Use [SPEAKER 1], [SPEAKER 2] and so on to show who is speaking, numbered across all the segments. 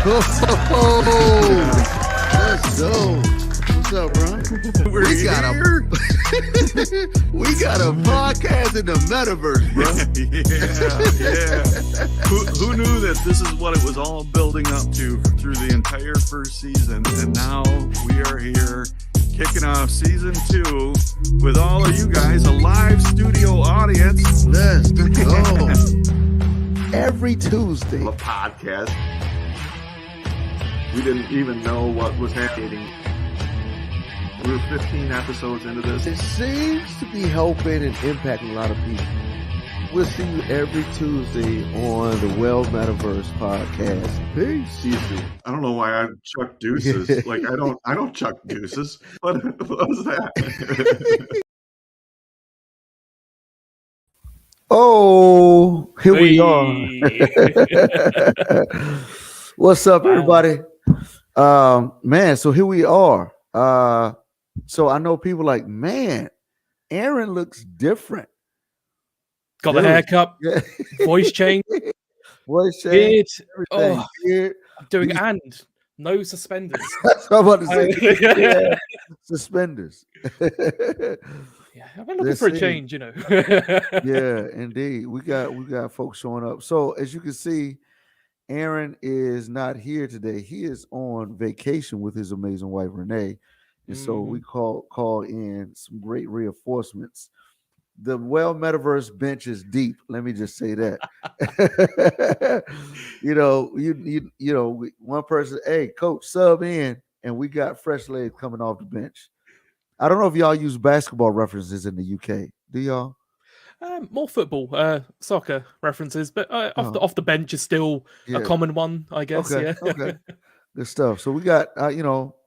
[SPEAKER 1] Let's go. What's up, bro? We got a podcast in the Metaverse, bro.
[SPEAKER 2] Yeah. Who knew that this is what it was all building up to through the entire first season? And now we are here kicking off season 2 with all of you guys, a live studio audience.
[SPEAKER 1] Let's go. Every Tuesday.
[SPEAKER 2] A podcast. We didn't even know what was happening. We're 15 episodes into this.
[SPEAKER 1] It seems to be helping and impacting a lot of people. We'll see you every Tuesday on the Metaverse podcast. Peace.
[SPEAKER 2] Easy. I don't know why I chuck deuces. Like I don't chuck deuces. What was that?
[SPEAKER 1] Oh, here we are. What's up, everybody? Man, so here we are. So I know people like, man, Aaron looks different.
[SPEAKER 3] Got the haircut, voice change,
[SPEAKER 1] beard.
[SPEAKER 3] Oh, I'm doing and no suspenders.
[SPEAKER 1] That's what I'm about to say. Yeah, suspenders.
[SPEAKER 3] Yeah, I've been looking for a change, you know.
[SPEAKER 1] Yeah, indeed. We got folks showing up. So as you can see, Aaron is not here today. He is on vacation with his amazing wife Renee. And so we call in some great reinforcements. The Metaverse bench is deep. Let me just say that. you know, one person, hey, coach, sub in, and we got fresh legs coming off the bench. I don't know if y'all use basketball references in the UK. Do y'all?
[SPEAKER 3] More football, soccer references, but off the bench is still a common one, I guess.
[SPEAKER 1] Okay, okay. Good stuff. So we got,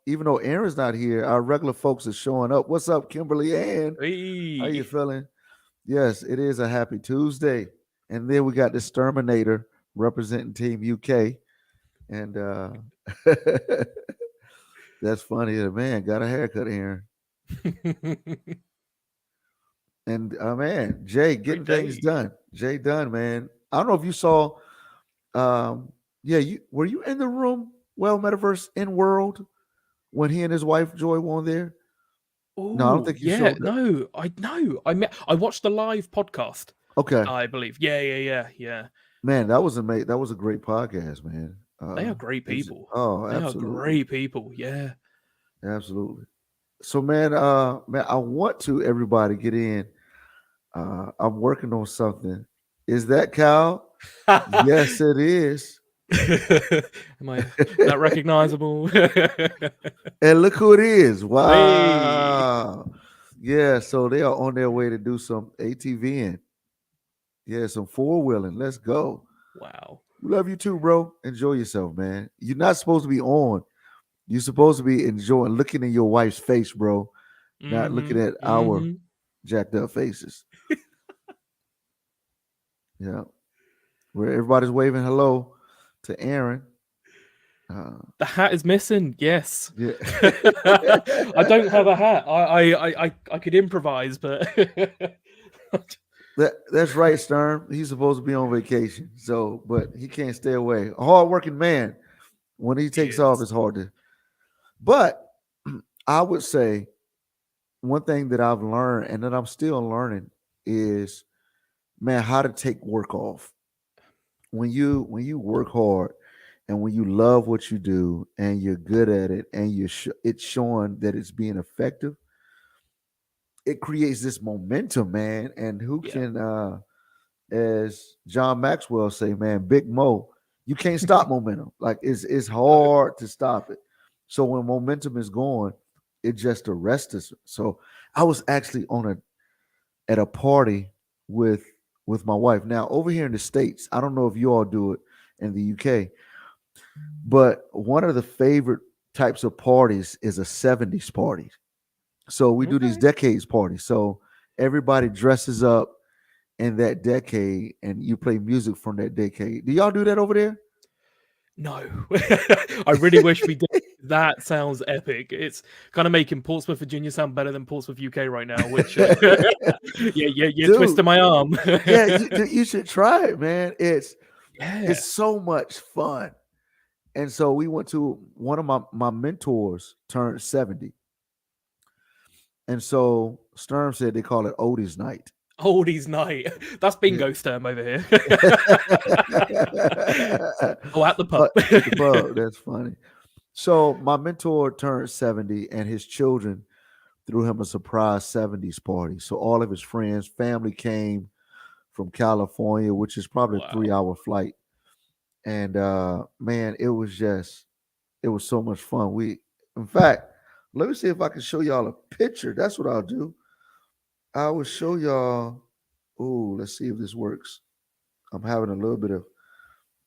[SPEAKER 1] even though Aaron's not here, our regular folks are showing up. What's up, Kimberly Ann?
[SPEAKER 3] Hey.
[SPEAKER 1] How you feeling? Yes, it is a happy Tuesday. And then we got the Terminator representing Team UK. And that's funny. The man got a haircut, Aaron. And man, Jay getting things done. Jay done, man. I don't know if you saw. Were you in the room? Metaverse in World when he and his wife Joy were on there.
[SPEAKER 3] Ooh,
[SPEAKER 1] no, I don't think you saw that.
[SPEAKER 3] No, I watched the live podcast.
[SPEAKER 1] Okay,
[SPEAKER 3] I believe. Yeah.
[SPEAKER 1] Man, that was amazing. That was a great podcast, man.
[SPEAKER 3] They are great people.
[SPEAKER 1] Absolutely.
[SPEAKER 3] They are great people. Yeah,
[SPEAKER 1] absolutely. So, man, I want to everybody get in. I'm working on something. Is that Cal? Yes, it is.
[SPEAKER 3] Am I not recognizable?
[SPEAKER 1] And look who it is. Wow. Hey. Yeah, so they are on their way to do some ATVing. Yeah, some four-wheeling. Let's go.
[SPEAKER 3] Wow.
[SPEAKER 1] We love you too, bro. Enjoy yourself, man. You're not supposed to be on. You're supposed to be enjoying looking in your wife's face, bro. Not looking at our jacked up faces. Yeah. Where everybody's waving hello to Aaron.
[SPEAKER 3] The hat is missing. Yes.
[SPEAKER 1] Yeah.
[SPEAKER 3] I don't have a hat. I could improvise, but
[SPEAKER 1] that's right, Stern. He's supposed to be on vacation, but he can't stay away. A hard-working man. When he takes off, it's hard to. But I would say one thing that I've learned and that I'm still learning is, man, how to take work off. When you work hard and when you love what you do and you're good at it and it's showing that it's being effective, it creates this momentum, man. And who can, as John Maxwell say, man, Big Mo, you can't stop momentum. Like it's hard to stop it. So when momentum is going, it just arrests us. So I was actually at a party with my wife. Now, over here in the States, I don't know if you all do it in the UK, but one of the favorite types of parties is a 70s party. So we do these decades parties. So everybody dresses up in that decade and you play music from that decade. Do y'all do that over there?
[SPEAKER 3] No. I really wish we did. That sounds epic. It's kind of making Portsmouth, Virginia sound better than Portsmouth, UK right now, which you're twisting my arm.
[SPEAKER 1] Yeah, you should try it, man. It's so much fun. And so we went to one of my mentors turned 70. And so Sturm said they call it Odie's night.
[SPEAKER 3] Oldies night. That's
[SPEAKER 1] Yeah.
[SPEAKER 3] bingo Sturm over here. Oh, at the pub.
[SPEAKER 1] At the pub. That's funny. So my mentor turned 70 and his children threw him a surprise 70s party. So all of his friends, family came from California, which is probably a
[SPEAKER 3] Wow.
[SPEAKER 1] 3-hour flight. And man, it was so much fun. In fact, let me see if I can show y'all a picture. That's what I'll do. I will show y'all. Ooh, let's see if this works. I'm having a little bit of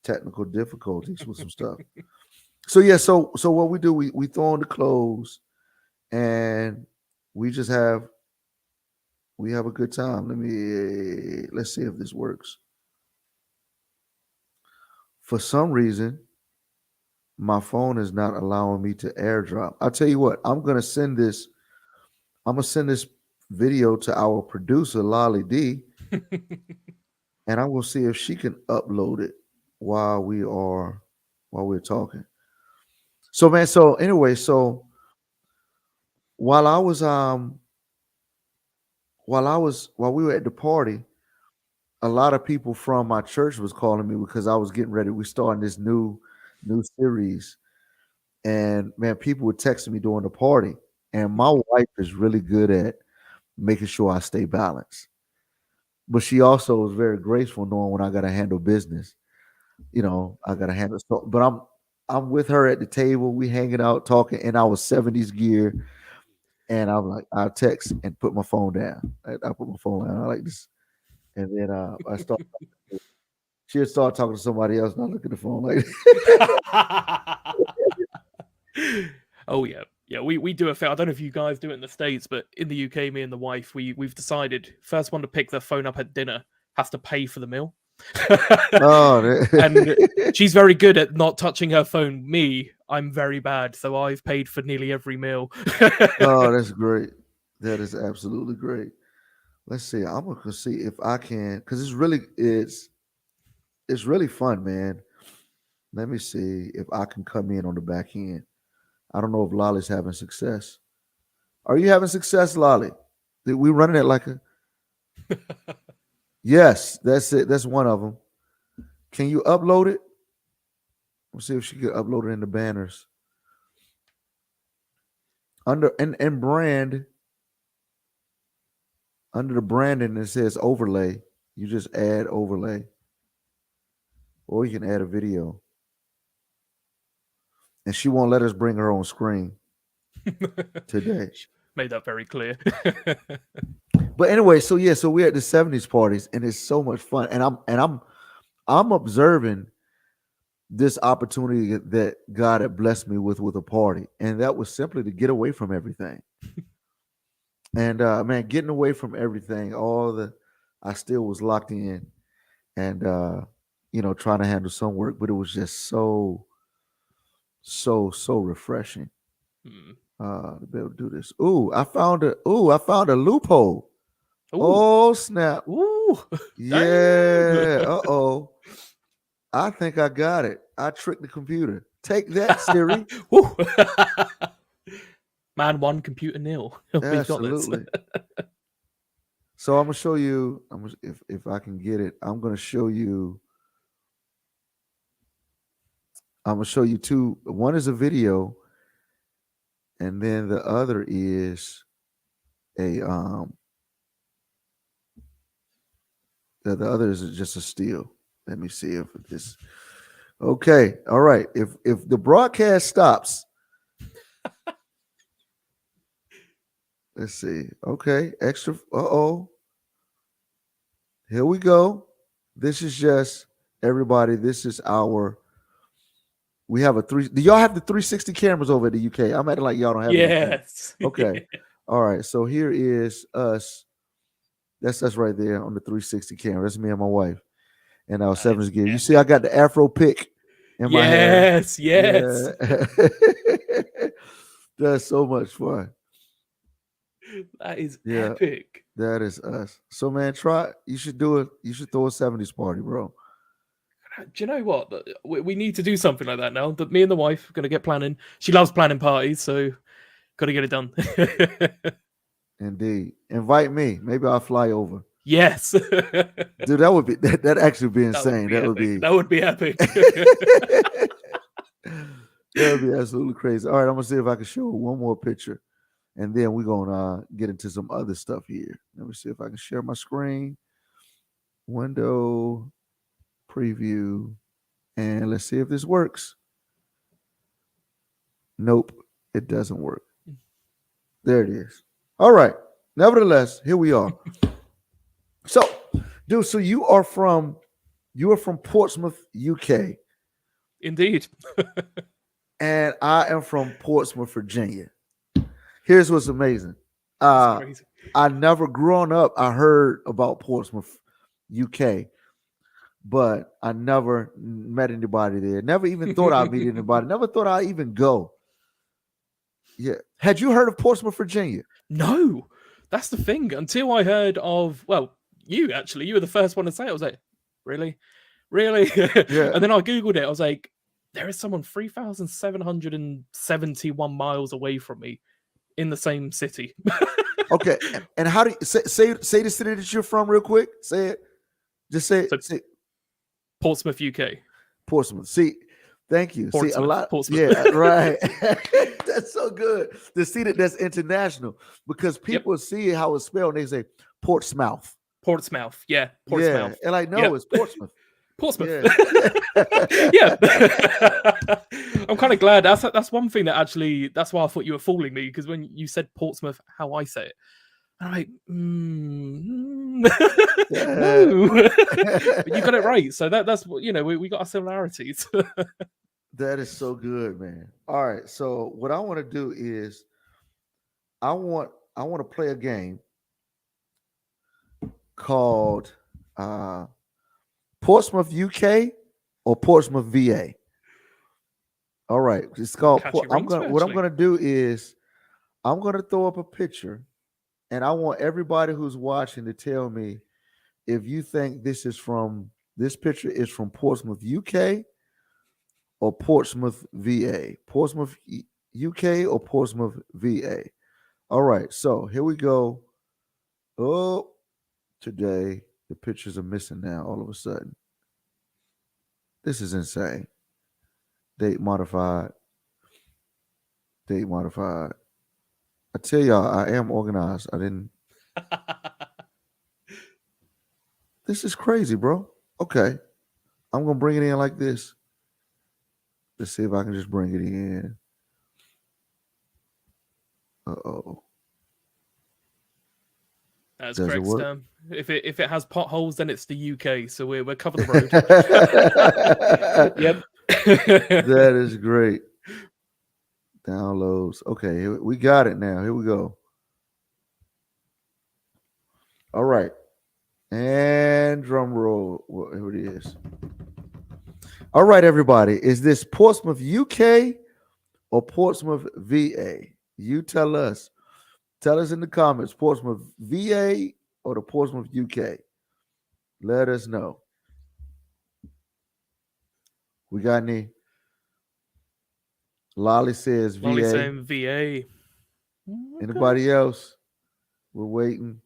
[SPEAKER 1] technical difficulties with some stuff. So yeah, so what we do, we throw on the clothes and we just have a good time. Let's see if this works. For some reason, my phone is not allowing me to airdrop. I'll tell you what, I'm gonna send this video to our producer, Lolly D, and I will see if she can upload it while we're talking. So man, so anyway, so while I was while we were at the party, a lot of people from my church was calling me because I was getting ready. We starting this new series, and man, people were texting me during the party. And my wife is really good at making sure I stay balanced, but she also is very graceful, knowing when I got to handle business. I got to handle. So, but I'm with her at the table. We hanging out, talking in our 70s gear, and I'm like, I text and put my phone down. I put my phone down. I like this, and then I start. She'll start talking to somebody else, and I look at the phone like.
[SPEAKER 3] Oh yeah. Yeah, we do a thing. I don't know if you guys do it in the States, but in the UK, me and the wife, we've decided first one to pick their phone up at dinner has to pay for the meal.
[SPEAKER 1] Oh,
[SPEAKER 3] And she's very good at not touching her phone. Me, I'm very bad, so I've paid for nearly every meal.
[SPEAKER 1] oh, that's great. That is absolutely great. Let's see. I'm gonna see if I can, because it's really fun, man. Let me see if I can come in on the back end. I don't know if Lolly's having success. Are you having success, Lolly? Did we running it like a? Yes, that's it. That's one of them. Can you upload it? We'll see if she can upload it in the banners. And brand under the branding it says overlay. You just add overlay. Or you can add a video. And she won't let us bring her on screen today.
[SPEAKER 3] Made that very clear.
[SPEAKER 1] But anyway, so yeah, so we're at the 70s parties and it's so much fun. And I'm observing this opportunity that God had blessed me with a party. And that was simply to get away from everything. And man, getting away from everything, I still was locked in and trying to handle some work, but it was just so refreshing
[SPEAKER 3] Hmm.
[SPEAKER 1] to be able to do this. I found a loophole.
[SPEAKER 3] Ooh.
[SPEAKER 1] Oh snap.
[SPEAKER 3] Ooh.
[SPEAKER 1] Yeah. Uh-oh. I think I got it. I tricked the computer. Take that, Siri.
[SPEAKER 3] Woo. Man one, computer nil. We've got this.
[SPEAKER 1] Absolutely. So I'm gonna show you. If I can get it, I'm gonna show you. I'm gonna show you two. One is a video, and then the other is a the other is just a still. Let me see if this. Okay, all right. If the broadcast stops, let's see. Okay, extra. Uh-oh. Here we go. This is just everybody. This is our. We have a three. Do y'all have the 360 cameras over at the UK? I'm acting like y'all don't have it.
[SPEAKER 3] Yes.
[SPEAKER 1] Okay. All right. So here is us. That's us right there on the 360 camera. That's me and my wife. And our sevens gear. You see, I got the Afro pick in my hair.
[SPEAKER 3] Yes. Yes.
[SPEAKER 1] Yeah. That's so much fun.
[SPEAKER 3] That is
[SPEAKER 1] Yeah.
[SPEAKER 3] epic.
[SPEAKER 1] That is us. So man, you should do it. You should throw a 70s party, bro.
[SPEAKER 3] Do you know what? We need to do something like that now. That me and the wife are going to get planning. She loves planning parties, so got to get it done.
[SPEAKER 1] Indeed. Invite me. Maybe I'll fly over.
[SPEAKER 3] Yes.
[SPEAKER 1] Dude, that would be that actually be
[SPEAKER 3] That would
[SPEAKER 1] insane.
[SPEAKER 3] be
[SPEAKER 1] That would
[SPEAKER 3] epic.
[SPEAKER 1] be
[SPEAKER 3] That would be epic.
[SPEAKER 1] that would be absolutely crazy. All right, I'm gonna see if I can show one more picture, and then we're gonna get into some other stuff here. Let me see if I can share my screen, window, preview, and let's see if this works. Nope, it doesn't work. There it is. All right. Nevertheless, here we are. So, dude, so you are from Portsmouth, UK,
[SPEAKER 3] Indeed.
[SPEAKER 1] and I am from Portsmouth, Virginia. Here's what's amazing.
[SPEAKER 3] That's crazy.
[SPEAKER 1] I never growing up, I heard about Portsmouth, UK, but I never met anybody there. Never even thought I'd meet anybody. Never thought I'd even go. Yeah. Had you heard of Portsmouth, Virginia?
[SPEAKER 3] No, that's the thing. Until I heard of, well, you actually, you were the first one to say it. I was like, really? Really?
[SPEAKER 1] Yeah.
[SPEAKER 3] And then I Googled it. I was like, there is someone 3,771 miles away from me in the same city.
[SPEAKER 1] Okay. And how do you say the city that you're from real quick? Say it. Just say it.
[SPEAKER 3] So-
[SPEAKER 1] Say
[SPEAKER 3] Portsmouth, UK.
[SPEAKER 1] Portsmouth. See, thank you. See, a lot.
[SPEAKER 3] Portsmouth.
[SPEAKER 1] Yeah, right. That's so good to see that's international because people see how it's spelled and they say Portsmouth.
[SPEAKER 3] Portsmouth. Yeah.
[SPEAKER 1] Yeah,
[SPEAKER 3] Portsmouth.
[SPEAKER 1] and like, no,
[SPEAKER 3] Yep.
[SPEAKER 1] it's Portsmouth.
[SPEAKER 3] Portsmouth.
[SPEAKER 1] Yeah.
[SPEAKER 3] Yeah. I'm kind of glad. That's one thing that actually, that's why I thought you were fooling me, because when you said Portsmouth, how I say it, I'm like, no. But you got it right. So that's what, we got our similarities.
[SPEAKER 1] That is so good, man. All right, so what I want to do is I want to play a game called Portsmouth, UK, or Portsmouth, VA. All right, it's called.
[SPEAKER 3] Catchy
[SPEAKER 1] I'm
[SPEAKER 3] rings,
[SPEAKER 1] gonna. What I'm
[SPEAKER 3] actually.
[SPEAKER 1] gonna do is I'm gonna throw up a picture, and I want everybody who's watching to tell me if you think this picture is from Portsmouth, UK, or Portsmouth, VA. Portsmouth, UK, or Portsmouth, VA. All right, so here we go. Oh, today the pictures are missing now. All of a sudden, this is insane. Date modified. Date modified. I tell y'all, I am organized. I didn't. This is crazy, bro. Okay. I'm going to bring it in like this. Let's see if I can just bring it in. Uh-oh.
[SPEAKER 3] That's
[SPEAKER 1] Does it
[SPEAKER 3] correct,
[SPEAKER 1] work?
[SPEAKER 3] Stam. If it has potholes, then it's the UK. So we're cover the road. Yep.
[SPEAKER 1] That is great. Downloads. Okay, we got it now. Here we go. All right. And drum roll. Well, here it is. All right, everybody. Is this Portsmouth, UK, or Portsmouth, VA? You tell us. Tell us in the comments, Portsmouth, VA, or the Portsmouth, UK. Let us know. We got any? Lolly says VA.
[SPEAKER 3] Molly saying VA.
[SPEAKER 1] Anybody else? We're waiting.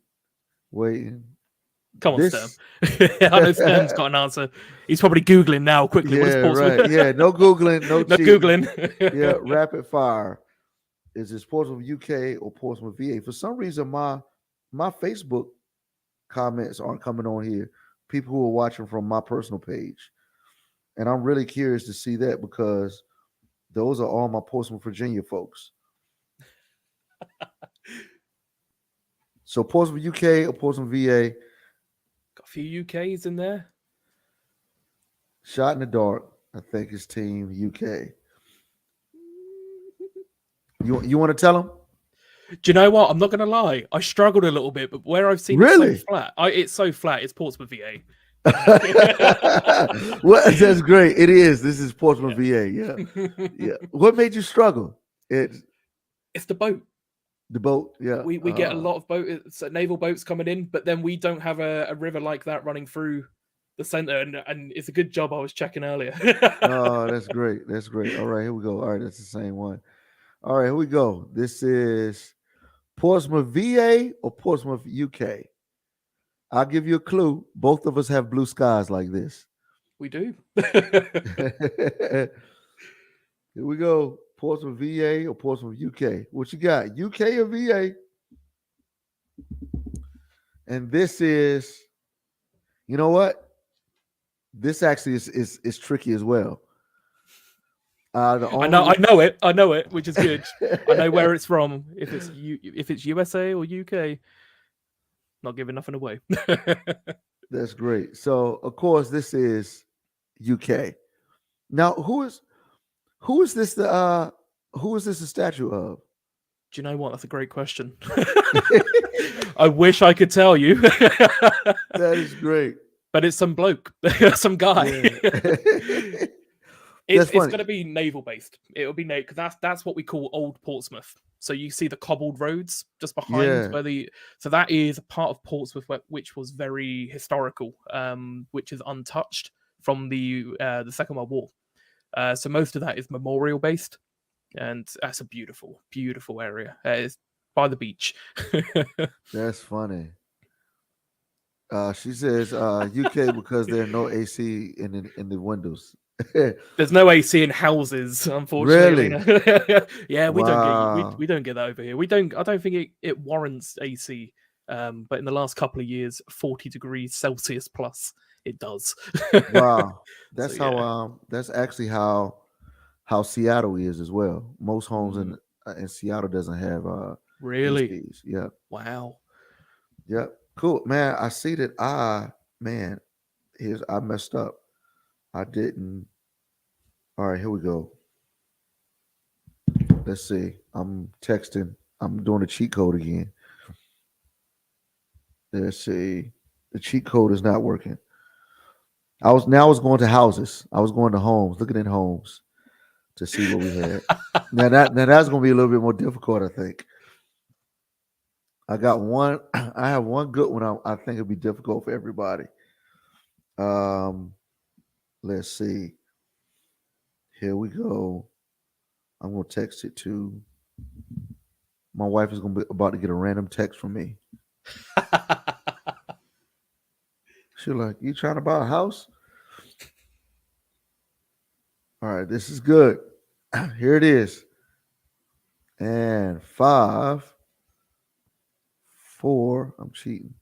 [SPEAKER 3] Come on,
[SPEAKER 1] This-
[SPEAKER 3] Stam. I know Stam's got an answer. He's probably Googling now quickly. What is
[SPEAKER 1] Yeah,
[SPEAKER 3] Portsmouth?
[SPEAKER 1] right. Yeah, no Googling, no
[SPEAKER 3] No
[SPEAKER 1] cheating.
[SPEAKER 3] Googling.
[SPEAKER 1] Yeah, rapid fire. Is this Portsmouth, UK, or Portsmouth, VA? For some reason, my Facebook comments aren't coming on here. People who are watching from my personal page. And I'm really curious to see that because those are all my Portsmouth, Virginia folks. So Portsmouth, UK, or Portsmouth, VA?
[SPEAKER 3] Got a few UKs in there.
[SPEAKER 1] Shot in the dark. I think it's Team UK. You want to tell them?
[SPEAKER 3] Do you know what? I'm not going to lie. I struggled a little bit, but where I've seen
[SPEAKER 1] Really?
[SPEAKER 3] it so flat, it's so flat. It's Portsmouth, VA.
[SPEAKER 1] Well, that's great. It is. This is Portsmouth, VA. Yeah, yeah. What made you struggle? It's
[SPEAKER 3] It's the boat.
[SPEAKER 1] the boat. Yeah,
[SPEAKER 3] We get a lot of naval boats coming in, but then we don't have a river like that running through the center, and it's a good job I was checking earlier.
[SPEAKER 1] Oh, that's great. That's great. All right, here we go. All right, that's the same one. All right, here we go. This is Portsmouth, VA or Portsmouth, UK. I'll give you a clue. Both of us have blue skies like this.
[SPEAKER 3] We do.
[SPEAKER 1] Here we go. Portsmouth, VA or Portsmouth, UK. What you got? UK or VA? And this is, you know what? This actually is tricky as well. The
[SPEAKER 3] I know it, which is good. I know where
[SPEAKER 1] only
[SPEAKER 3] it's from. If it's USA or UK, not giving nothing away.
[SPEAKER 1] that's great. So of course this is UK. Now who is this who is this a statue of?
[SPEAKER 3] Do you know what? That's a great question. I wish I could tell you.
[SPEAKER 1] That is great.
[SPEAKER 3] But it's some bloke, some guy.
[SPEAKER 1] Yeah.
[SPEAKER 3] It's going to be naval based. It'll be naval because that's what we call Old Portsmouth. So you see the cobbled roads just behind where so that is a part of Portsmouth which was very historical, which is untouched from the Second World War. So most of that is memorial based, and that's a beautiful, beautiful area. It's by the beach.
[SPEAKER 1] That's funny. She says UK because there are no AC in the windows.
[SPEAKER 3] There's no AC in houses, unfortunately.
[SPEAKER 1] Really?
[SPEAKER 3] Yeah,
[SPEAKER 1] Wow.
[SPEAKER 3] we don't get that over here. We don't. I don't think it warrants AC. But in the last couple of years, 40 degrees Celsius plus, it does.
[SPEAKER 1] Wow. That's
[SPEAKER 3] So, yeah.
[SPEAKER 1] how that's actually how Seattle is as well. Most homes in Seattle doesn't have
[SPEAKER 3] Really?
[SPEAKER 1] ACs. Yeah.
[SPEAKER 3] Wow.
[SPEAKER 1] Yep. Cool. Man, I see that I messed up. I didn't. All right, here we go. Let's see. I'm texting. I'm doing the cheat code again. Let's see. The cheat code is not working. I was going to houses. I was going to homes, looking at homes to see what we had. now that's going to be a little bit more difficult, I think. I got one. I have one good one. I think it'll be difficult for everybody. Let's see. Here we go. I'm gonna text it to my wife. Is gonna be about to get a random text from me. She's like, "You trying to buy a house?" All right, this is good. Here it is. And 5, 4. I'm cheating.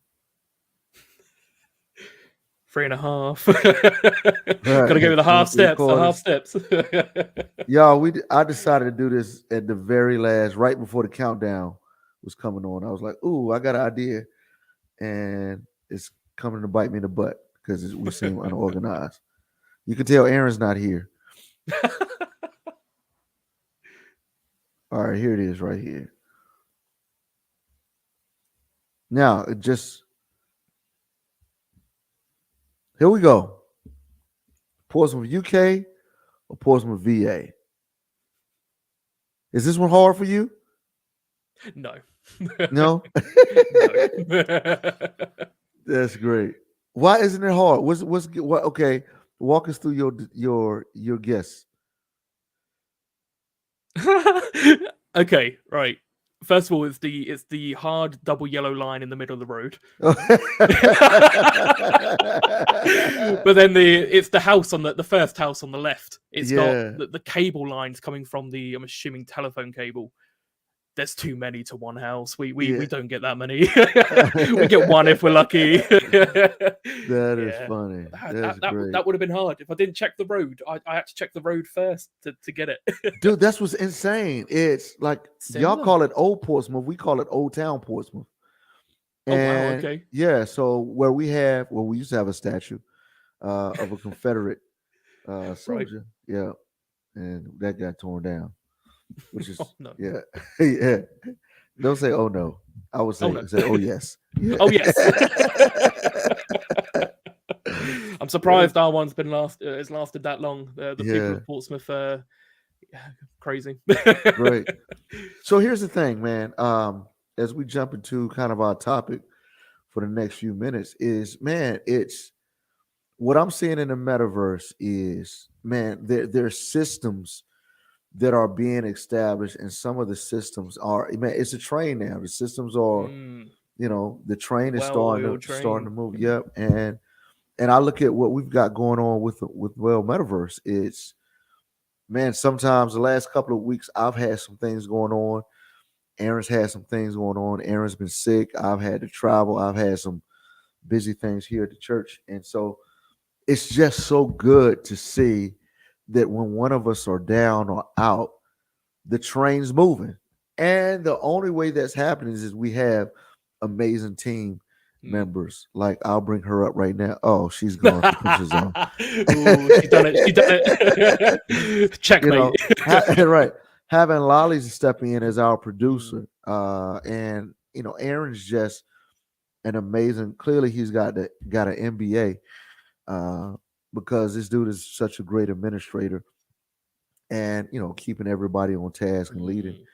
[SPEAKER 3] 3.5. Gotta go with the half steps. The half steps.
[SPEAKER 1] Y'all, I decided to do this at the very last, right before the countdown was coming on. I was like, "Ooh, I got an idea," and it's coming to bite me in the butt because we seem unorganized. You can tell Aaron's not here. All right, here it is, right here. Now, here we go. Portsmouth, UK or Portsmouth, VA? Is this one hard for you?
[SPEAKER 3] No.
[SPEAKER 1] No? That's great. Why isn't it hard? What? Okay, walk us through your guess.
[SPEAKER 3] Okay, right. First of all, it's the hard double yellow line in the middle of the road. But then it's the house on the first house on the left. It's got the cable lines coming from the, I'm assuming, telephone cable. There's too many to one house. We don't get that many. We get one if we're lucky.
[SPEAKER 1] That is funny.
[SPEAKER 3] That would have been hard if I didn't check the road. I had to check the road first to get it.
[SPEAKER 1] Dude, that's what's insane. It's like y'all call it Old Portsmouth, we call it Old Town Portsmouth. And,
[SPEAKER 3] wow, okay.
[SPEAKER 1] Yeah, so where we used to have a statue of a Confederate soldier. Right. Yeah, and that got torn down. Which is
[SPEAKER 3] no.
[SPEAKER 1] Yeah. Yeah. Don't say oh no. I would say oh yes. Yeah.
[SPEAKER 3] Oh yes. I'm surprised our one's been has lasted that long. The people of Portsmouth crazy.
[SPEAKER 1] Great. So here's the thing, man. As we jump into kind of our topic for the next few minutes is, man, what I'm seeing in the metaverse is, man, there's systems that are being established, and some of the systems are, man, it's a train now. The systems are,
[SPEAKER 3] Mm,
[SPEAKER 1] the train is
[SPEAKER 3] well-oiled
[SPEAKER 1] starting to
[SPEAKER 3] train.
[SPEAKER 1] move. Yep, and I look at what we've got going on with metaverse. It's, man, sometimes the last couple of weeks I've had some things going on. Aaron's had some things going on. Aaron's been sick. I've had to travel. I've had some busy things here at the church, and so it's just so good to see that when one of us are down or out, the train's moving. And the only way that's happening is we have amazing team
[SPEAKER 3] Mm.
[SPEAKER 1] members. Like, I'll bring her up right now. Oh, she's gone. She pushes on.
[SPEAKER 3] Ooh, she done it. She done it.
[SPEAKER 1] you
[SPEAKER 3] Checkmate.
[SPEAKER 1] know, right. Having Lolly's stepping in as our
[SPEAKER 3] Mm,
[SPEAKER 1] producer. And Aaron's just an amazing, clearly he's got an MBA, uh, because this dude is such a great administrator, and keeping everybody on task and leading.
[SPEAKER 3] mm,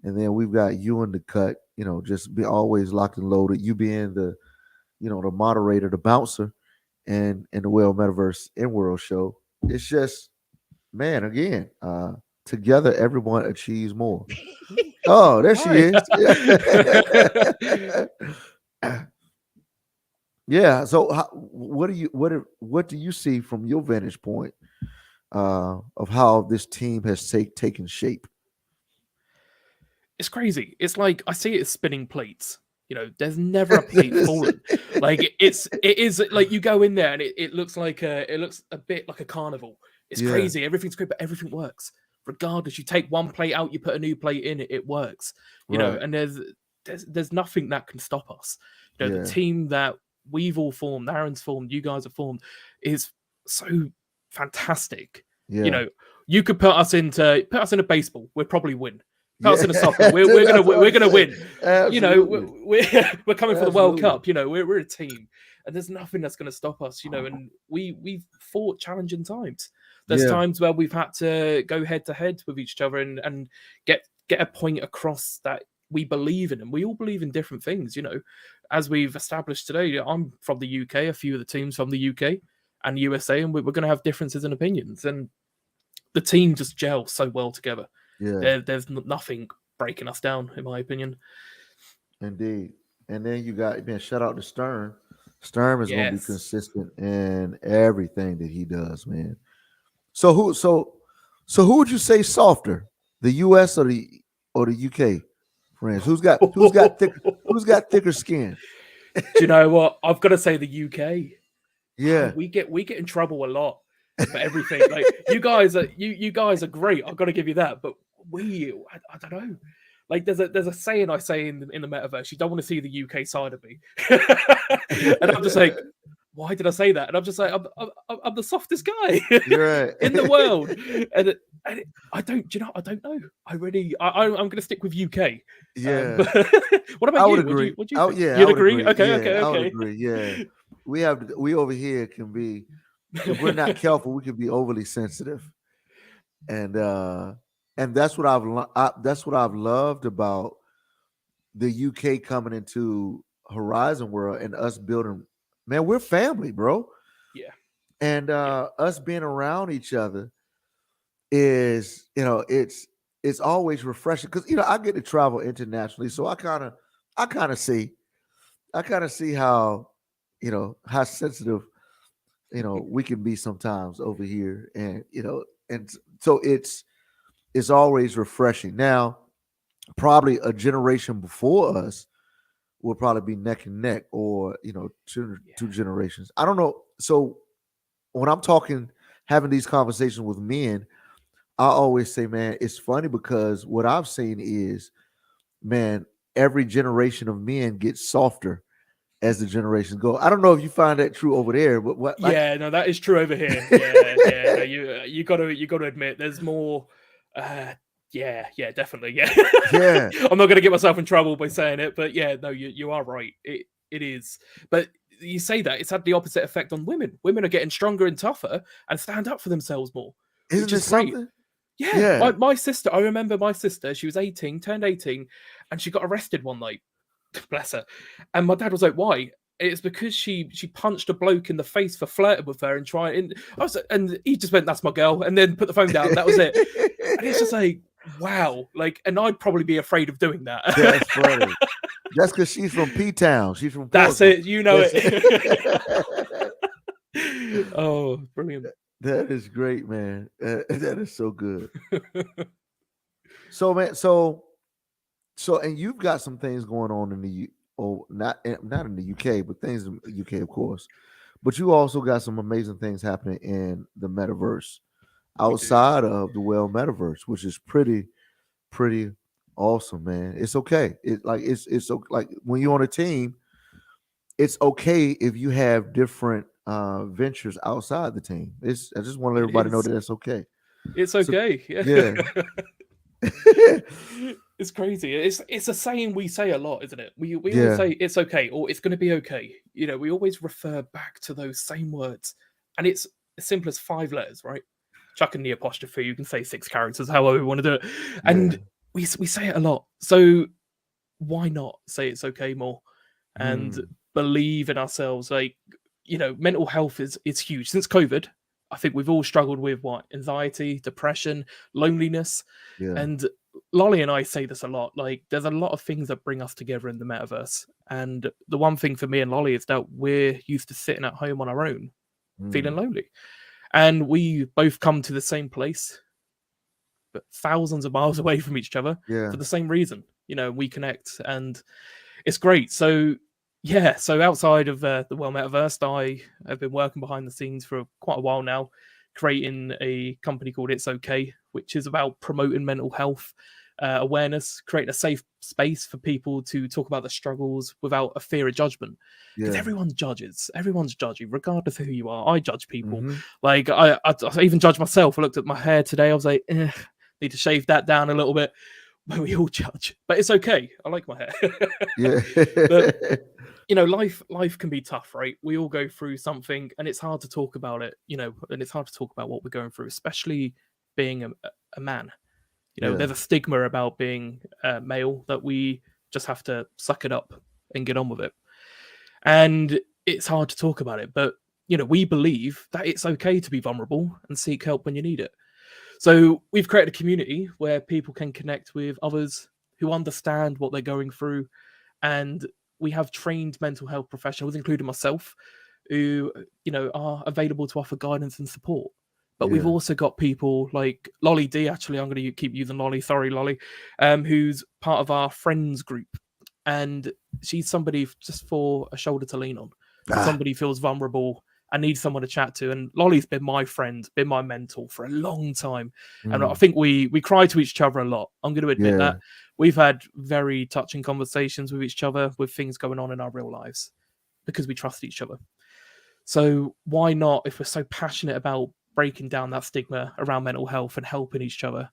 [SPEAKER 1] And then we've got you in the cut, just be always locked and loaded. You being the moderator, the bouncer, and in the Metaverse in World show. It's just, man, again, together everyone achieves more.
[SPEAKER 3] mm.
[SPEAKER 1] Oh, there she
[SPEAKER 3] Hi.
[SPEAKER 1] is. Yeah. So, what do you see from your vantage point, of how this team has taken shape?
[SPEAKER 3] It's crazy. It's like I see it as spinning plates. There's never a plate fallen. Like it is like you go in there and it looks like it looks a bit like a carnival. It's
[SPEAKER 1] Yeah.
[SPEAKER 3] crazy. Everything's great, but everything works. Regardless, you take one plate out, you put a new plate in, it works.
[SPEAKER 1] Right.
[SPEAKER 3] And there's nothing that can stop us. The
[SPEAKER 1] Yeah.
[SPEAKER 3] team that we've all formed, Aaron's formed, you guys have formed, is so fantastic. You
[SPEAKER 1] Yeah.
[SPEAKER 3] know, you could put us in a baseball, we'd probably win. Put us
[SPEAKER 1] Yeah.
[SPEAKER 3] in a soccer, we're
[SPEAKER 1] That's what I'm
[SPEAKER 3] gonna
[SPEAKER 1] saying.
[SPEAKER 3] win.
[SPEAKER 1] Absolutely.
[SPEAKER 3] We're coming for the World
[SPEAKER 1] Absolutely.
[SPEAKER 3] Cup. We're a team, and there's nothing that's going to stop us. And we've fought challenging times. There's
[SPEAKER 1] Yeah.
[SPEAKER 3] times where we've had to go head to head with each other and get a point across that we believe in, and we all believe in different things. As we've established today, I'm from the UK. A few of the teams from the UK and USA, and we're going to have differences in opinions, and the team just gels so well together.
[SPEAKER 1] Yeah.
[SPEAKER 3] There's nothing breaking us down, in my opinion.
[SPEAKER 1] Indeed. And then you got, man, shout out to Stern. Stern is going to be
[SPEAKER 3] Yes.
[SPEAKER 1] consistent in everything that he does, man. So who would you say softer, the U.S. or the UK? Friends, who's got thicker skin?
[SPEAKER 3] Do you know what? I've got to say the UK.
[SPEAKER 1] Yeah.
[SPEAKER 3] We get in trouble a lot for everything. Like you guys are great. I've got to give you that. But I don't know. Like there's a saying I say in the metaverse. You don't want to see the UK side of me, and I'm just like, why did I say that? And I'm just like, I'm the softest guy
[SPEAKER 1] You're right.
[SPEAKER 3] in the world, and I don't. Do you know? I don't know. I'm going to stick with UK.
[SPEAKER 1] Yeah.
[SPEAKER 3] What
[SPEAKER 1] I
[SPEAKER 3] about
[SPEAKER 1] would
[SPEAKER 3] you?
[SPEAKER 1] agree.
[SPEAKER 3] What do you think?
[SPEAKER 1] Yeah, I
[SPEAKER 3] You'd
[SPEAKER 1] would
[SPEAKER 3] agree?
[SPEAKER 1] agree.
[SPEAKER 3] Okay,
[SPEAKER 1] Yeah,
[SPEAKER 3] okay,
[SPEAKER 1] I would
[SPEAKER 3] okay.
[SPEAKER 1] agree. Yeah. We over here can be, if we're not careful, we can be overly sensitive. And that's what that's what I've loved about the UK coming into Horizon World and us building, man, we're family, bro.
[SPEAKER 3] Yeah,
[SPEAKER 1] And
[SPEAKER 3] yeah,
[SPEAKER 1] us being around each other is, it's always refreshing, because I get to travel internationally, so I kind of see how, how sensitive, we can be sometimes over here, and so it's always refreshing. Now, probably a generation before us will probably be neck and neck, or two
[SPEAKER 3] yeah.
[SPEAKER 1] generations. I don't know. So when I'm talking, having these conversations with men, I always say, man, it's funny because what I've seen is, man, every generation of men gets softer as the generations go. I don't know if you find that true over there, but what, like,
[SPEAKER 3] Yeah, no, that is true over here. Yeah, yeah. No, you got to admit, there's more. Yeah, definitely. Yeah,
[SPEAKER 1] yeah,
[SPEAKER 3] I'm not going to get myself in trouble by saying it, but yeah, no, you are right. It is, but you say that it's had the opposite effect on women. Women are getting stronger and tougher and stand up for themselves more,
[SPEAKER 1] isn't
[SPEAKER 3] which is
[SPEAKER 1] this
[SPEAKER 3] great.
[SPEAKER 1] something?
[SPEAKER 3] Yeah,
[SPEAKER 1] Yeah,
[SPEAKER 3] my sister. I remember my sister. She was 18, turned 18, and she got arrested one night. Bless her. And my dad was like, "Why?" it's because she punched a bloke in the face for flirting with her and trying. And he just went, "That's my girl," and then put the phone down. That was it. And it's just like, wow, like, and I'd probably be afraid of doing that.
[SPEAKER 1] That's funny. That's because she's from P Town. She's from
[SPEAKER 3] That's
[SPEAKER 1] Portsmouth.
[SPEAKER 3] it. You know
[SPEAKER 1] That's
[SPEAKER 3] it. Oh, brilliant.
[SPEAKER 1] That is great, man. That is so good. So, man, so and you've got some things going on in the not in the UK, but things in the UK, of course. But you also got some amazing things happening in the metaverse outside of the metaverse, which is pretty awesome, man. It's okay. It's like when you're on a team, it's okay if you have different ventures outside the team. I just want to let everybody know that that's okay.
[SPEAKER 3] It's
[SPEAKER 1] So,
[SPEAKER 3] okay.
[SPEAKER 1] yeah.
[SPEAKER 3] It's crazy. It's a saying we say a lot, isn't it? We always
[SPEAKER 1] Yeah.
[SPEAKER 3] say it's okay or it's going to be okay. You know, we always refer back to those same words, and it's as simple as 5 letters, right? Chuck in the apostrophe. You can say 6 characters, however we want to do it, and
[SPEAKER 1] Yeah.
[SPEAKER 3] we say it a lot. So why not say it's okay more and believe in ourselves? Like, you know, mental health is huge. Since COVID, I think we've all struggled with what? Anxiety, depression, loneliness.
[SPEAKER 1] Yeah.
[SPEAKER 3] And Lolly and I say this a lot. Like, there's a lot of things that bring us together in the metaverse. And the one thing for me and Lolly is that we're used to sitting at home on our own, feeling lonely. And we both come to the same place, but thousands of miles away from each other
[SPEAKER 1] Yeah.
[SPEAKER 3] for the same reason. You know, we connect and it's great. So yeah, so outside of the Metaverse, I have been working behind the scenes for quite a while now, creating a company called It's Okay, which is about promoting mental health awareness, creating a safe space for people to talk about the struggles without a fear of judgment. Because
[SPEAKER 1] Yeah.
[SPEAKER 3] everyone judges, everyone's judging, regardless of who you are. I judge people.
[SPEAKER 1] Mhm.
[SPEAKER 3] Like I even judge myself. I looked at my hair today. I was like, need to shave that down a little bit. But we all judge, but it's okay. I like my hair.
[SPEAKER 1] Yeah.
[SPEAKER 3] But you know, life can be tough, right? We all go through something, and it's hard to talk about it. You know, and it's hard to talk about what we're going through, especially being a man. You know,
[SPEAKER 1] Yeah.
[SPEAKER 3] there's a stigma about being male that we just have to suck it up and get on with it. And it's hard to talk about it, but you know, we believe that it's okay to be vulnerable and seek help when you need it. So we've created a community where people can connect with others who understand what they're going through, and we have trained mental health professionals, including myself, who are available to offer guidance and support. But we've
[SPEAKER 1] Yeah.
[SPEAKER 3] also got people like Lolly D. Actually, I'm going to keep using Lolly. Sorry, Lolly, who's part of our friends group, and she's somebody just for a shoulder to lean on. When somebody feels vulnerable, I need someone to chat to. And Lolly's been my friend, been my mentor for a long time. And I think we cry to each other a lot. I'm going to admit that. We've had very touching conversations with each other with things going on in our real lives because we trust each other. So why not, if we're so passionate about breaking down that stigma around mental health and helping each other,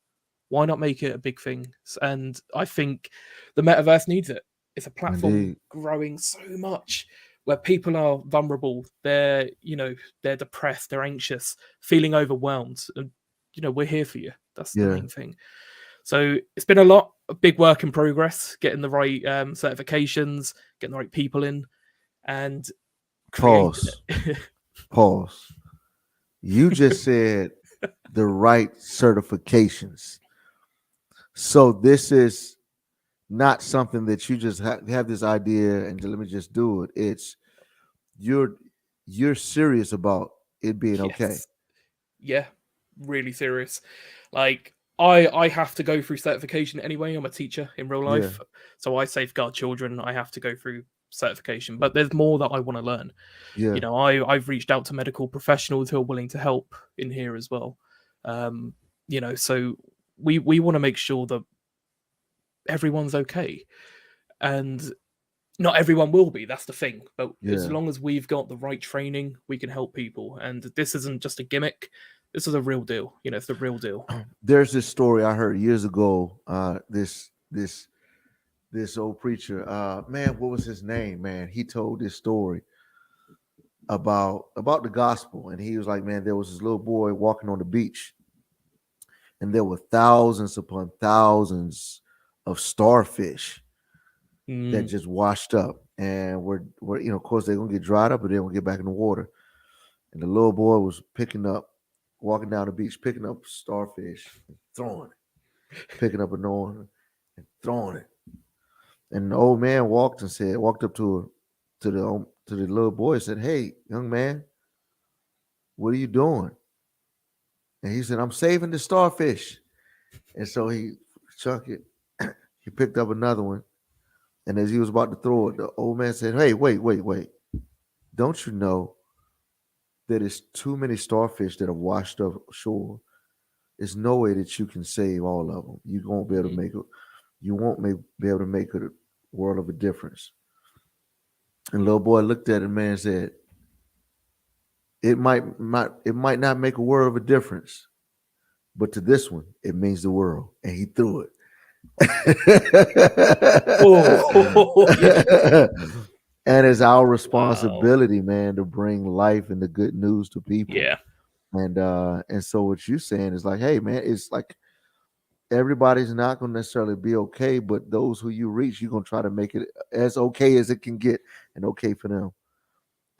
[SPEAKER 3] why not make it a big thing? And I think the metaverse needs it. It's a platform growing so much where people are vulnerable. They're depressed, they're anxious, feeling overwhelmed. And, we're here for you. That's the main thing. So it's been a big work in progress, getting the right certifications, getting the right people in, and
[SPEAKER 1] Pause. Pause. You just said the right certifications. So this is not something that you just have this idea and let me just do it. It's you're serious about it being okay.
[SPEAKER 3] Yeah, really serious. Like I have to go through certification anyway. I'm a teacher in real life, so I safeguard children. I have to go through certification, but there's more that I want to learn.
[SPEAKER 1] Yeah.
[SPEAKER 3] I've reached out to medical professionals who are willing to help in here as well. So we want to make sure that everyone's okay, and not everyone will be. That's the thing. But as long as we've got the right training, we can help people. And this isn't just a gimmick. This is a real deal. It's the real deal.
[SPEAKER 1] There's this story I heard years ago. This old preacher, man, what was his name? Man, he told this story about the gospel, and he was like, man, there was this little boy walking on the beach, and there were thousands upon thousands of starfish that
[SPEAKER 3] Mm.
[SPEAKER 1] just washed up, and we're of course they're gonna get dried up, but then we'll get back in the water. And the little boy was walking down the beach, picking up starfish, and throwing it, picking up another one, and throwing it. And the old man walked up to the little boy and said, "Hey, young man, what are you doing?" And he said, "I'm saving the starfish." And so he chucked it. He picked up another one, and as he was about to throw it, the old man said, "Hey, wait, wait, wait! Don't you know that it's too many starfish that have washed up shore? There's no way that you can save all of them. You won't be able to
[SPEAKER 3] Mm.
[SPEAKER 1] make it. You won't be able to make a world of a difference." And the little boy looked at the man and said, it might not make a world of a difference, but to this one, it means the world." And he threw
[SPEAKER 3] Oh, yeah.
[SPEAKER 1] it. And it's our
[SPEAKER 3] Wow.
[SPEAKER 1] responsibility, man, to bring life and the good news to people.
[SPEAKER 3] Yeah.
[SPEAKER 1] And so what you're saying is like, hey man, it's like everybody's not gonna necessarily be okay, but those who you reach, you're gonna try to make it as okay as it can get and okay for them.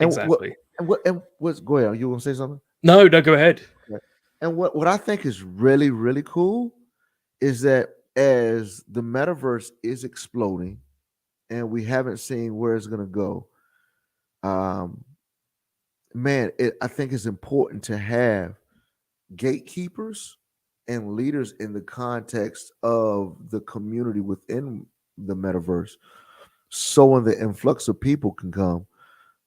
[SPEAKER 1] And what
[SPEAKER 3] Exactly.
[SPEAKER 1] and what's go ahead, you wanna say something?
[SPEAKER 3] No, no, go ahead.
[SPEAKER 1] Yeah. And what I think is really, really cool is that as the metaverse is exploding and we haven't seen where it's gonna go, um, man, I think it's important to have gatekeepers and leaders in the context of the community within the metaverse. So when the influx of people can come,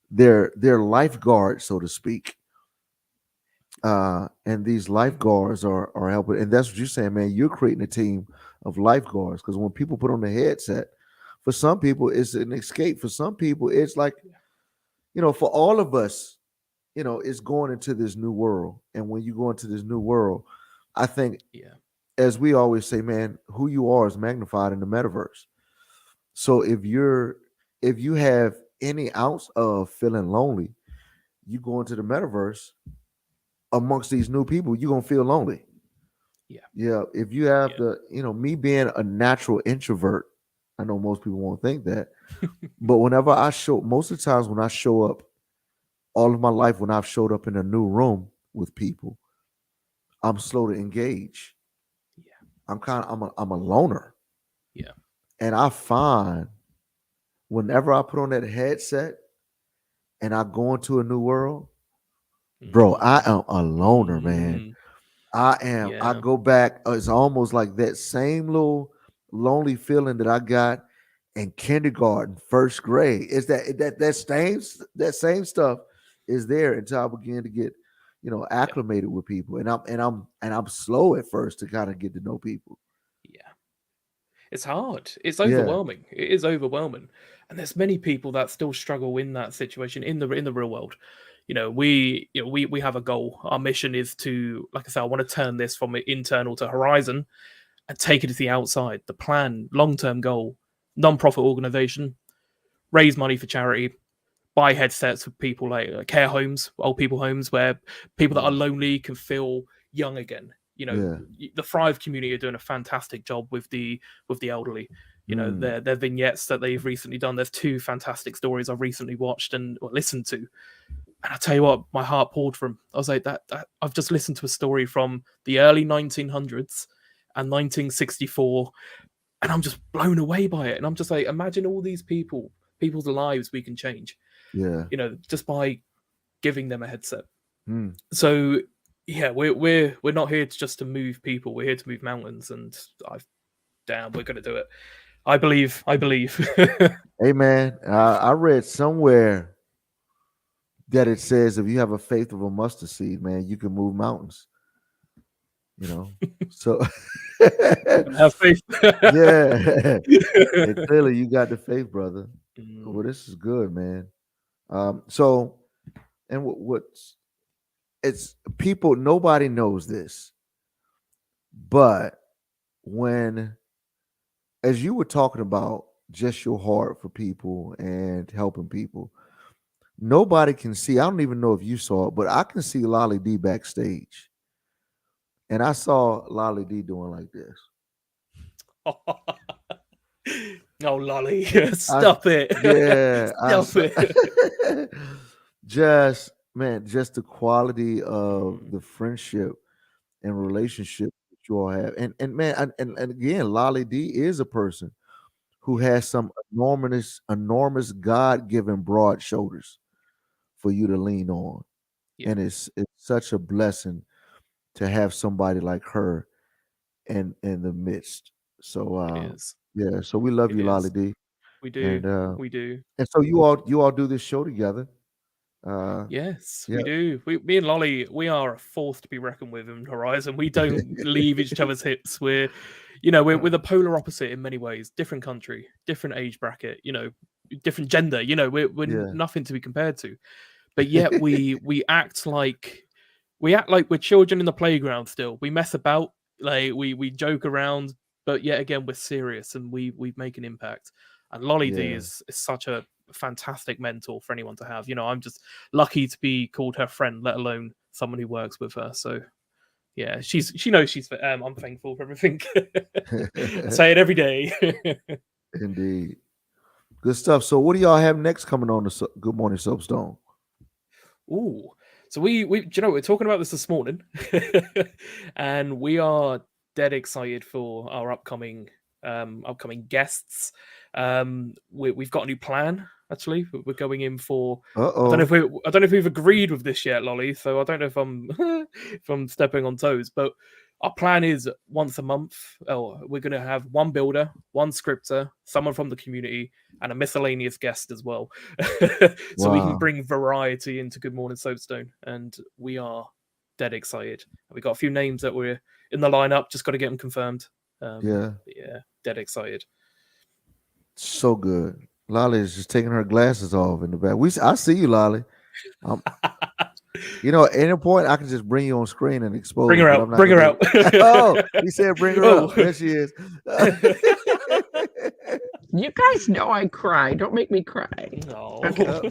[SPEAKER 1] they're lifeguards, so to speak. And these lifeguards are helping, and that's what you're saying, man. You're creating a team of lifeguards because when people put on the headset, for some people it's an escape. For some people, it's like for all of us, it's going into this new world. And when you go into this new world, I think,
[SPEAKER 3] Yeah.
[SPEAKER 1] as we always say, man, who you are is magnified in the metaverse. So if you have any ounce of feeling lonely, you go into the metaverse amongst these new people, you're gonna feel lonely.
[SPEAKER 3] Yeah.
[SPEAKER 1] Yeah, if you have
[SPEAKER 3] Yeah.
[SPEAKER 1] me being a natural introvert, I know most people won't think that, but most of the times when I show up, all of my life when I've showed up in a new room with people, I'm slow to engage.
[SPEAKER 3] Yeah.
[SPEAKER 1] I'm a loner,
[SPEAKER 3] Yeah.
[SPEAKER 1] and I find whenever I put on that headset and I go into a new world, bro,
[SPEAKER 3] Mm.
[SPEAKER 1] I am a loner, man.
[SPEAKER 3] Mm.
[SPEAKER 1] I am. I
[SPEAKER 3] Yeah.
[SPEAKER 1] go back. It's almost like that same little lonely feeling that I got in kindergarten, first grade. Is that same stuff is there until I begin to get,
[SPEAKER 3] Yeah.
[SPEAKER 1] acclimated with people, and I'm slow at first to kind of get to know people.
[SPEAKER 3] Yeah. It's hard. It's
[SPEAKER 1] Yeah,
[SPEAKER 3] overwhelming. It is overwhelming. And there's many people that still struggle in that situation in the real world. We have a goal. Our mission is to, like I said, I want to turn this from internal to horizon and take it to the outside. The plan, long-term goal, non-profit organization, raise money for charity, buy headsets for people like care homes, old people homes, where people that are
[SPEAKER 1] mm,
[SPEAKER 3] lonely can feel young again.
[SPEAKER 1] yeah,
[SPEAKER 3] The Thrive community are doing a fantastic job with the elderly.
[SPEAKER 1] mm,
[SPEAKER 3] Their vignettes that they've recently done. There's two fantastic stories I've recently watched and listened to, and I tell you what, my heart poured from. I was like, that I've just listened to a story from the early 1900s and 1964, and I'm just blown away by it. And I'm just like, imagine all these people's lives we can change.
[SPEAKER 1] yeah,
[SPEAKER 3] Just by giving them a headset.
[SPEAKER 1] mm,
[SPEAKER 3] So yeah, we're not here just to move people. We're here to move mountains, and damn, we're gonna do it. I believe. I believe.
[SPEAKER 1] hey man, I read somewhere that it says if you have a faith of a mustard seed, man, you can move mountains. You know, so
[SPEAKER 3] Have faith.
[SPEAKER 1] yeah, and clearly you got the faith, brother.
[SPEAKER 3] Mm,
[SPEAKER 1] Well, this is good, man. So, and what's it's people, nobody knows this, but when, as you were talking about just your heart for people and helping people, nobody can see. I don't even know if you saw it, but I can see Lolly D backstage, and I saw Lolly D doing like this.
[SPEAKER 3] Oh, Lolly,
[SPEAKER 1] I
[SPEAKER 3] stop it.
[SPEAKER 1] yeah,
[SPEAKER 3] Stop it.
[SPEAKER 1] just man, just the quality of
[SPEAKER 3] Mm,
[SPEAKER 1] the friendship and relationship that you all have. And man, and again, Lolly D is a person who
[SPEAKER 3] yeah,
[SPEAKER 1] has some enormous God-given broad shoulders for you to lean on.
[SPEAKER 3] yeah,
[SPEAKER 1] And it's such a blessing to have somebody like her in the midst. So
[SPEAKER 3] it is.
[SPEAKER 1] yeah, so we love
[SPEAKER 3] It
[SPEAKER 1] you, Lolly
[SPEAKER 3] is.
[SPEAKER 1] D.
[SPEAKER 3] We do.
[SPEAKER 1] And
[SPEAKER 3] We do.
[SPEAKER 1] so you all do this show together. Uh
[SPEAKER 3] Yes,
[SPEAKER 1] yeah,
[SPEAKER 3] we do. Me and Lolly, we are a force to be reckoned with in Horizon. We don't leave each other's hips. We're the polar opposite in many ways. Different country, different age bracket. Different gender. We're
[SPEAKER 1] yeah.
[SPEAKER 3] nothing to be compared to. But yet we act like we're children in the playground still. We mess about, like we joke around, but yet again we're serious and we make an impact. And Lolly D
[SPEAKER 1] Yeah.
[SPEAKER 3] is such a fantastic mentor for anyone to have. I'm just lucky to be called her friend, let alone someone who works with her. So yeah, she knows I'm thankful for everything. I say it every day.
[SPEAKER 1] Indeed. Good stuff. So what do y'all have next coming on the Good Morning Soapstone?
[SPEAKER 3] Ooh. So we're talking about this morning, and we are dead excited for our upcoming guests. We've got a new plan. Actually, we're going in for.
[SPEAKER 1] Uh-oh.
[SPEAKER 3] I don't know if we've agreed with this yet, Lolly. So I don't know if I'm if I'm stepping on toes, but our plan is once a month. Oh, we're going to have one builder, one scripter, someone from the community, and a miscellaneous guest as well. So we can
[SPEAKER 1] Wow.
[SPEAKER 3] bring variety into Good Morning Soapstone, and we are dead excited. We got a few names that we're in the lineup, just got to get them confirmed.
[SPEAKER 1] Yeah.
[SPEAKER 3] Yeah, dead excited.
[SPEAKER 1] So good. Lolly is just taking her glasses off in the back. I see you, Lolly. Um, at any point I can just bring you on screen and expose
[SPEAKER 3] Bring
[SPEAKER 1] you,
[SPEAKER 3] her
[SPEAKER 1] but I'm
[SPEAKER 3] out.
[SPEAKER 1] not
[SPEAKER 3] Bring
[SPEAKER 1] gonna
[SPEAKER 3] her
[SPEAKER 1] do
[SPEAKER 3] out.
[SPEAKER 1] it. Oh, he said bring her
[SPEAKER 3] Oh.
[SPEAKER 1] up. There she is.
[SPEAKER 4] You guys know I cry. Don't make me cry.
[SPEAKER 3] No.
[SPEAKER 4] Okay.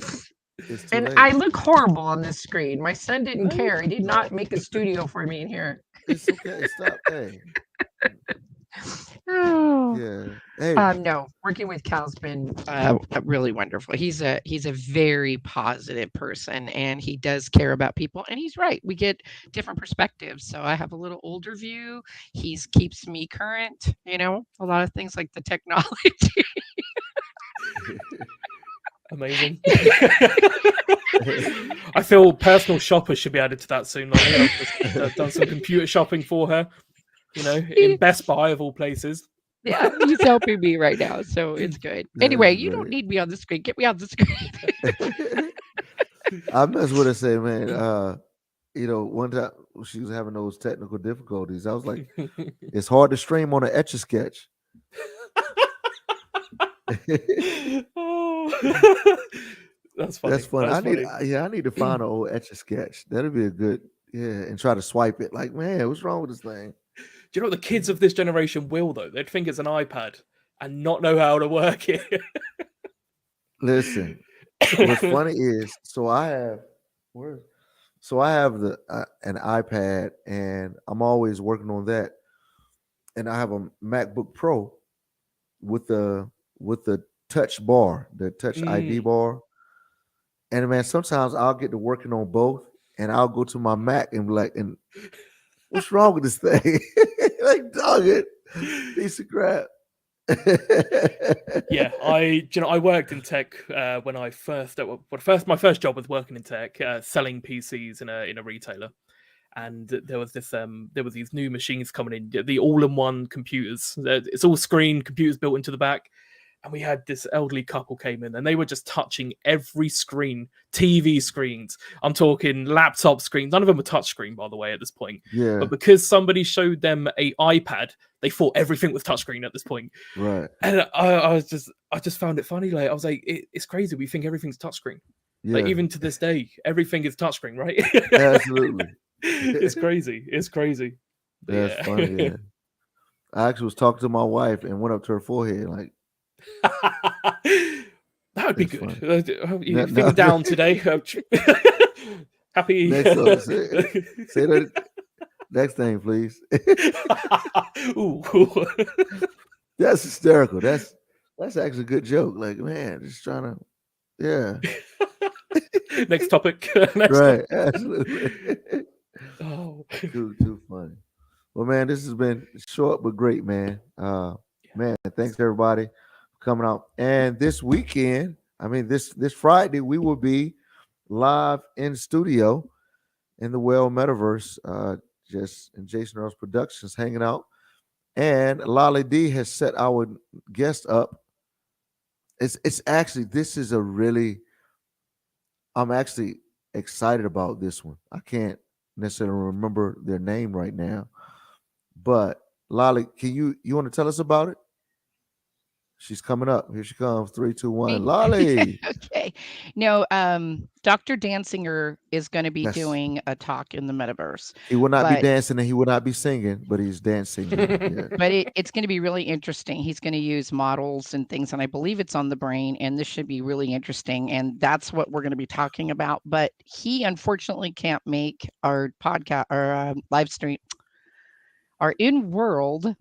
[SPEAKER 1] It's too
[SPEAKER 4] And
[SPEAKER 1] late.
[SPEAKER 4] I look horrible on this screen. My son didn't care. He did not make a studio for me in here.
[SPEAKER 1] It's okay. Stop. Hey.
[SPEAKER 4] Oh.
[SPEAKER 1] Yeah. Hey.
[SPEAKER 4] No, working with Cal's been really wonderful. He's a very positive person, and he does care about people. And he's right. We get different perspectives. So I have a little older view. He keeps me current. A lot of things like the technology.
[SPEAKER 3] Amazing. I feel personal shoppers should be added to that soon. I've just done some computer shopping for her, in Best Buy of all places.
[SPEAKER 4] Yeah, he's helping me right now, so it's good. Anyway, you don't need me on the screen. Get me on the screen.
[SPEAKER 1] I mess with her, say, man, one time she was having those technical difficulties. I was like, it's hard to stream on an Etch-a-Sketch.
[SPEAKER 3] Oh. That's funny.
[SPEAKER 1] That's funny.
[SPEAKER 3] That's
[SPEAKER 1] I need to find an old Etch-a-Sketch. That'd be a good, and try to swipe it. Like, man, what's wrong with this thing?
[SPEAKER 3] Do you know what the kids of this generation will, though? They'd think it's an iPad and not know how to work it.
[SPEAKER 1] Listen, what's funny is, I have the an iPad, and I'm always working on that. And I have a MacBook Pro with the touch bar, the touch ID bar. And man, sometimes I'll get to working on both, and I'll go to my Mac and be like, and what's wrong with this thing? Like, dog it, piece of crap.
[SPEAKER 3] Yeah, I worked in tech when I my first job was working in tech, selling PCs in a retailer, and there was these new machines coming in, the all-in-one computers. It's all screen computers built into the back. And we had this elderly couple came in, and they were just touching every screen, TV screens. I'm talking laptop screens. None of them were touchscreen, by the way, at this point.
[SPEAKER 1] Yeah.
[SPEAKER 3] But because somebody showed them a iPad, they thought everything was touchscreen at this point.
[SPEAKER 1] Right.
[SPEAKER 3] And I just found it funny. Like, I was like, it's crazy. We think everything's touchscreen.
[SPEAKER 1] Yeah.
[SPEAKER 3] Like, even to this day, everything is touchscreen, right?
[SPEAKER 1] Absolutely.
[SPEAKER 3] It's crazy. It's crazy.
[SPEAKER 1] That's funny. Yeah. I actually was talking to my wife and went up to her forehead like.
[SPEAKER 3] That would be good. You're feeling down today. Happy.
[SPEAKER 1] Next up, say that. Next thing, please.
[SPEAKER 3] Ooh.
[SPEAKER 1] That's hysterical. That's That's actually a good joke. Like, man, just trying to, yeah,
[SPEAKER 3] Next topic. Next
[SPEAKER 1] right,
[SPEAKER 3] topic.
[SPEAKER 1] absolutely.
[SPEAKER 3] Oh,
[SPEAKER 1] Too funny. Well, man, this has been short but great, man. Man, thanks everybody for coming out. And this weekend, I mean, this Friday, we will be live in studio in the Metaverse. Just in Jason Earls Productions, hanging out. And Lolly D has set our guest up. It's actually, this is a really, I'm actually excited about this one. I can't necessarily remember their name right now, but Lolly, can you want to tell us about it? She's coming up. Here she comes. Three, two, one.
[SPEAKER 4] Me?
[SPEAKER 1] Lolly.
[SPEAKER 4] Okay. No, Dr. Danzinger is going to be
[SPEAKER 1] Yes.
[SPEAKER 4] doing a talk in the metaverse,
[SPEAKER 1] He will not be
[SPEAKER 4] but
[SPEAKER 1] dancing and he will not be singing, but he's dancing. Yeah.
[SPEAKER 4] it's going to be really interesting. He's going to use models and things, and I believe it's on the brain, and this should be really interesting. And that's what we're going to be talking about. But he unfortunately can't make our podcast or live stream, our in-world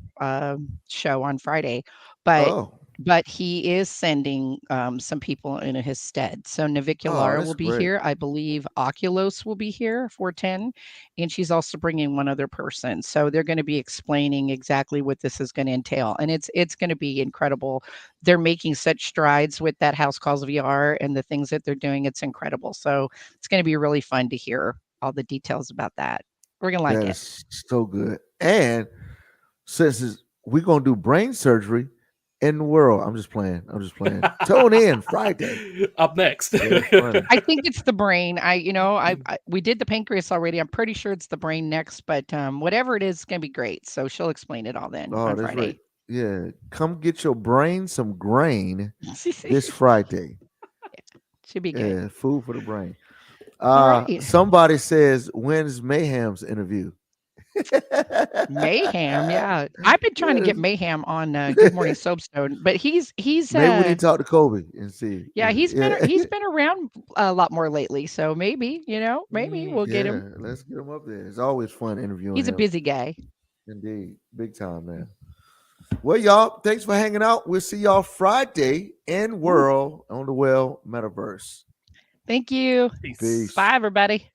[SPEAKER 4] show on Friday, but
[SPEAKER 1] Oh.
[SPEAKER 4] he is sending some people in his stead. So
[SPEAKER 1] Oh,
[SPEAKER 4] Naviculara
[SPEAKER 1] that's
[SPEAKER 4] will be
[SPEAKER 1] great.
[SPEAKER 4] here. I believe Oculos will be here 410, and she's also bringing one other person. So they're going to be explaining exactly what this is going to entail, and it's going to be incredible. They're making such strides with that House Calls VR and the things that they're doing. It's incredible. So it's going to be really fun to hear all the details about that. We're going to like
[SPEAKER 1] That
[SPEAKER 4] it.
[SPEAKER 1] is so good. And since we're gonna do brain surgery in the world, I'm just playing. I'm just playing. Tune in Friday.
[SPEAKER 3] Up next.
[SPEAKER 1] That's funny.
[SPEAKER 4] I think it's the brain. I we did the pancreas already. I'm pretty sure it's the brain next, but whatever it is, it's gonna be great. So she'll explain it all then
[SPEAKER 1] Oh,
[SPEAKER 4] on
[SPEAKER 1] that's right.
[SPEAKER 4] Friday.
[SPEAKER 1] Yeah. Come get your brain some grain this Friday.
[SPEAKER 4] Should be good.
[SPEAKER 1] Yeah, food for the brain.
[SPEAKER 4] All right.
[SPEAKER 1] Somebody says, when's Mayhem's interview?
[SPEAKER 4] Mayhem, yeah. I've been trying to
[SPEAKER 1] When
[SPEAKER 4] get
[SPEAKER 1] is-
[SPEAKER 4] Mayhem on Good Morning Soapstone, but he's
[SPEAKER 1] Maybe we need to talk to Kobe and see.
[SPEAKER 4] yeah,
[SPEAKER 1] Yeah.
[SPEAKER 4] he's been around a lot more lately. So maybe, maybe we'll get him.
[SPEAKER 1] Yeah, let's get him up there. It's always fun interviewing
[SPEAKER 4] He's a
[SPEAKER 1] him.
[SPEAKER 4] busy guy.
[SPEAKER 1] Indeed. Big time, man. Well, y'all, thanks for hanging out. We'll see y'all Friday in World on the Metaverse.
[SPEAKER 4] Thank you.
[SPEAKER 3] Peace.
[SPEAKER 1] Peace.
[SPEAKER 4] Bye everybody.